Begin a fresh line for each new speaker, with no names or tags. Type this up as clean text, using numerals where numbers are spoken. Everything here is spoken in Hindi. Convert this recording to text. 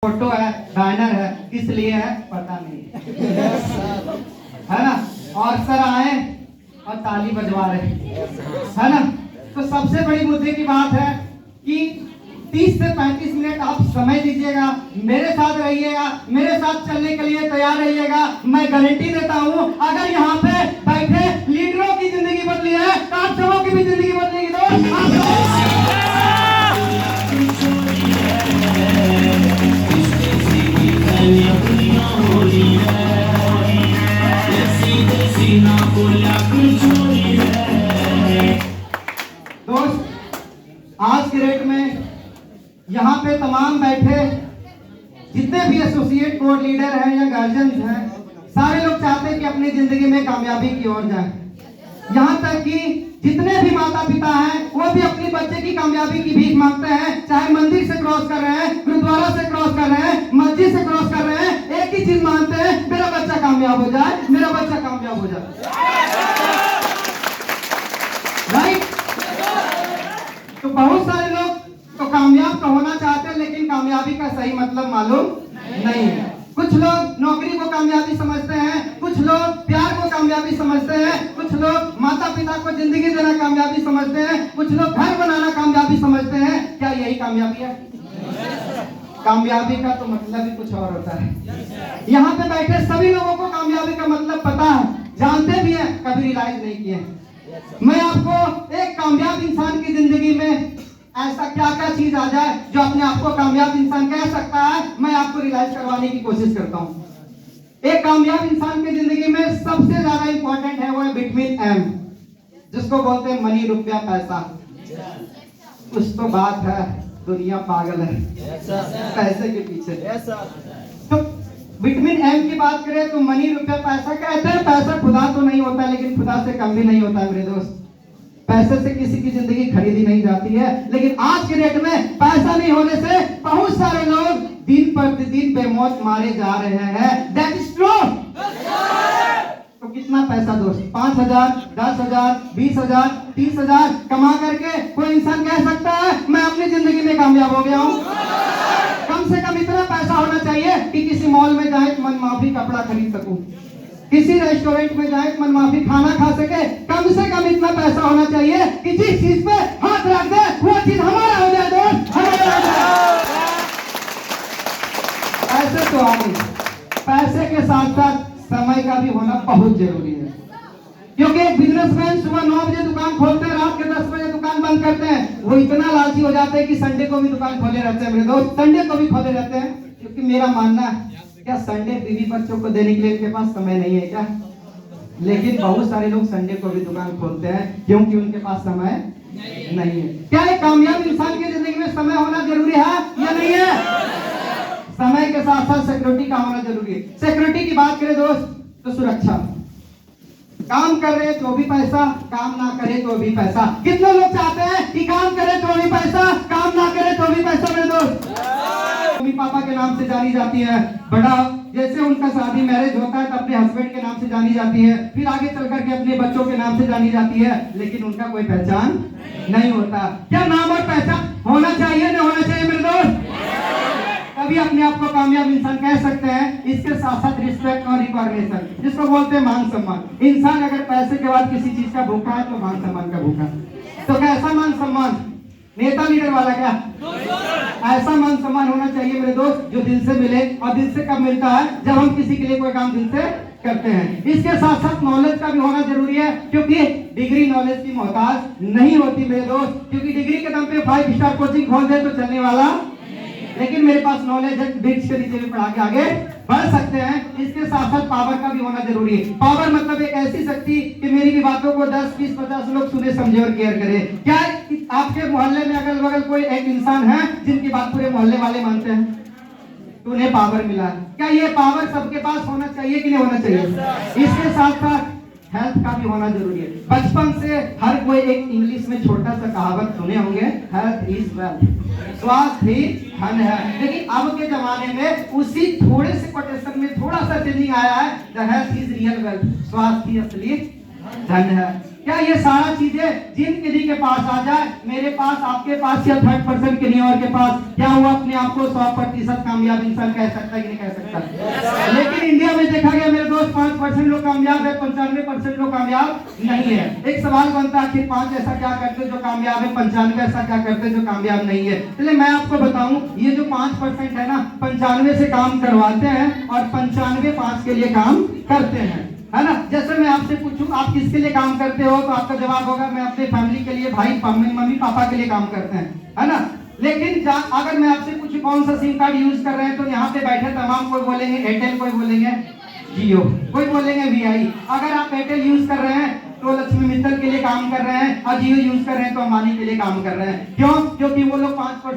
फोटो है, बैनर है, किस लिए है पता नहीं है ना। और सर आए और ताली बजवा रहे है ना। तो सबसे बड़ी मुद्दे की बात है कि 30 से 35 मिनट आप समय दीजिएगा, मेरे साथ रहिएगा, मेरे साथ चलने के लिए तैयार रहिएगा। मैं गारंटी देता हूं अगर यहाँ पे बैठे लीडरों की जिंदगी बदली है तो आप सबों की भी जिंदगी बदलेगी। दोस्त आज के डेट में यहाँ पे तमाम बैठे जितने भी एसोसिएट बोर्ड लीडर हैं या गार्जियंस हैं, सारे लोग चाहते हैं कि अपनी जिंदगी में कामयाबी की ओर जाएं। यहाँ तक कि जितने भी माता पिता हैं वो भी अपने बच्चे की कामयाबी की भीख मांगते हैं, चाहे मंदिर से क्रॉस कर रहे हैं, गुरुद्वारा से क्रॉस कर रहे हैं, मस्जिद से क्रॉस कर रहे हैं, एक ही चीज मांगते हैं, मेरा बच्चा कामयाब हो जाए, मेरा बच्चा कामयाब हो जाए। राइट? तो बहुत सारे लोग तो कामयाब तो होना चाहते हैं लेकिन कामयाबी का सही मतलब मालूम नहीं है। कुछ लोग नौकरी को कामयाबी समझते हैं, कुछ लोग प्यार को कामयाबी समझते हैं, कुछ लोग माता पिता को जिंदगी देना कामयाबी समझते हैं, कुछ लोग घर बनाना कामयाबी समझते हैं। क्या यही कामयाबी है? कामयाबी का तो मतलब ही कुछ और होता है। यहाँ पे बैठे सभी लोगों को कामयाबी का मतलब पता है, जानते भी हैं, कभी रियलाइज नहीं किए। मैं आपको एक कामयाब इंसान की जिंदगी में ऐसा क्या क्या चीज आ जाए जो अपने आप को कामयाब इंसान कह सकता है, मैं आपको रियलाइज करवाने की कोशिश करता हूं। एक कामयाब इंसान की जिंदगी में सबसे ज्यादा इंपॉर्टेंट है वो है बिटवीन एम, जिसको बोलते हैं मनी, रुपया, पैसा। कुछ तो बात है, दुनिया पागल है पैसे के पीछे। तो विटामिन एम की बात करें तो मनी, रुपया, पैसा कहते हैं। पैसा खुदा तो नहीं होता लेकिन खुदा से कम भी नहीं होता है मेरे दोस्त। पैसे से किसी की जिंदगी खरीदी नहीं जाती है, लेकिन आज के डेट में पैसा नहीं होने से बहुत सारे लोग दिन प्रतिदिन बेमौत मारे जा रहे हैं। That is true. तो कितना पैसा दोस्त? 5,000, 10,000, 20,000, 30,000 कमा करके कोई इंसान कह सकता है मैं अपनी जिंदगी में कामयाब हो गया हूं? कम से कम इतना पैसा होना चाहिए कि किसी मॉल में जाए तो मनमाफी कपड़ा खरीद सकूं, किसी रेस्टोरेंट में जाए तो मनमाफी खाना खा सके। कम से कम इतना पैसा होना चाहिए कि जिस चीज पे हाथ रख दे वो चीज हमारा हो जाए दोस्त, हमारा हो जाए। पैसे तो आगे, पैसे के साथ साथ समय का भी होना बहुत जरूरी है, क्योंकि एक बिजनेसमैन सुबह 9 बजे दुकान खोलते हैं, रात के 10 बजे दुकान बंद करते हैं। वो इतना लालची हो जाते हैं कि संडे को भी दुकान खोले रहते हैं मेरे दोस्त, संडे को भी खोले रहते हैं। क्योंकि मेरा मानना है क्या संडे बीवी बच्चों को देने के लिए इनके पास समय नहीं है क्या? लेकिन बहुत सारे लोग संडे को भी दुकान खोलते हैं क्योंकि उनके पास समय नहीं है। क्या एक कामयाब इंसान की जिंदगी में समय होना जरूरी है या नहीं है? समय के साथ साथ सिक्योरिटी का होना जरूरी है। सिक्योरिटी की बात करें दोस्त तो सुरक्षा, काम कर रहे तो भी पैसा, काम ना करे तो भी पैसा। कितने लोग चाहते हैं कि काम करे तो भी पैसा, काम ना करे तो भी पैसा? मेरे दोस्त मम्मी पापा के नाम से जानी जाती है, बड़ा जैसे उनका शादी मैरिज होता है तो अपने हस्बैंड के नाम से जानी जाती है, फिर आगे चल करके अपने बच्चों के नाम से जानी जाती है, लेकिन उनका कोई पहचान नहीं होता। क्या नाम और पहचान होना चाहिए नहीं होना चाहिए मेरे दोस्त? तभी अपने आप को कामयाब इंसान कह सकते हैं। इसके साथ साथ रिस्पेक्ट और रिकॉग्निशन, जिसको बोलते हैं मान सम्मान। इंसान अगर पैसे के बाद किसी चीज का भूखा है तो मान सम्मान का भूखा। तो कैसा मान सम्मान? नेता लीडर वाला क्या? ऐसा मान सम्मान होना चाहिए मेरे दोस्त जो दिल से मिले। और दिल से कब मिलता है? जब हम किसी के लिए कोई काम दिल से करते हैं। इसके साथ साथ नॉलेज का भी होना जरूरी है, क्योंकि डिग्री नॉलेज की मोहताज नहीं होती मेरे दोस्त। क्योंकि डिग्री के दम पे 5 स्टार कोचिंग खोल दे तो चलने वाला, लेकिन मेरे पास नॉलेज है, ब्रिज के नीचे भी पढ़ा के आगे बढ़ सकते हैं। इसके साथ साथ पावर का भी होना जरूरी है। पावर मतलब एक ऐसी शक्ति कि मेरी भी बातों को 10, 20, 50 लोग सुने, समझे और केयर करे। क्या आपके मोहल्ले में अगल बगल कोई एक इंसान है जिनकी बात पूरे मोहल्ले वाले मानते हैं? तो उन्हें पावर मिला है। क्या ये पावर सबके पास होना चाहिए कि नहीं होना चाहिए? इसके साथ साथ हेल्थ का भी होना जरूरी है। बचपन से हर कोई एक इंग्लिश में छोटा सा कहावत सुने होंगे, हेल्थ इज वेल्थ, स्वास्थ्य ही धन है। लेकिन अब के जमाने में उसी थोड़े से कोटेशन में थोड़ा सा चेंजिंग आया है, the health is real wealth, स्वास्थ्य ही असली धन है। क्या ये सारा चीजें जिन किसी के पास आ जाए, मेरे पास, आपके पास या थर्ड पर्सन किन्हीं और के पास, क्या हुआ अपने आप को 100% कामयाब इंसान कह सकता है कि नहीं कह सकता? लेकिन इंडिया में देखा गया मेरे दोस्त 5% लोग कामयाब है, 95% लोग कामयाब नहीं है। एक सवाल बनता है आखिर 5 ऐसा क्या करते जो कामयाब है, 95 ऐसा क्या करते जो कामयाब नहीं है? चलिए मैं आपको बताऊं, ये जो 5% है ना, 95 से काम करवाते हैं और 95 5 के लिए काम करते हैं, है ना। जैसे मैं आपसे पूछूं आप किसके लिए काम करते हो, तो आपका जवाब होगा मैं अपने फैमिली के लिए, भाई मम्मी पापा के लिए काम करते हैं, है ना। लेकिन अगर मैं आपसे पूछूं कौन सा सिम कार्ड यूज कर रहे हैं, तो यहाँ पे बैठे तमाम कोई बोलेंगे एयरटेल, कोई बोलेंगे जियो, कोई बोलेंगे वीआई। अगर आप एयरटेल यूज कर रहे हैं तो लक्ष्मी मित्तल के लिए काम कर रहे हैं, और जियो यूज कर रहे हैं तो अंबानी के लिए काम कर रहे हैं। क्यों? क्योंकि वो लोग 5%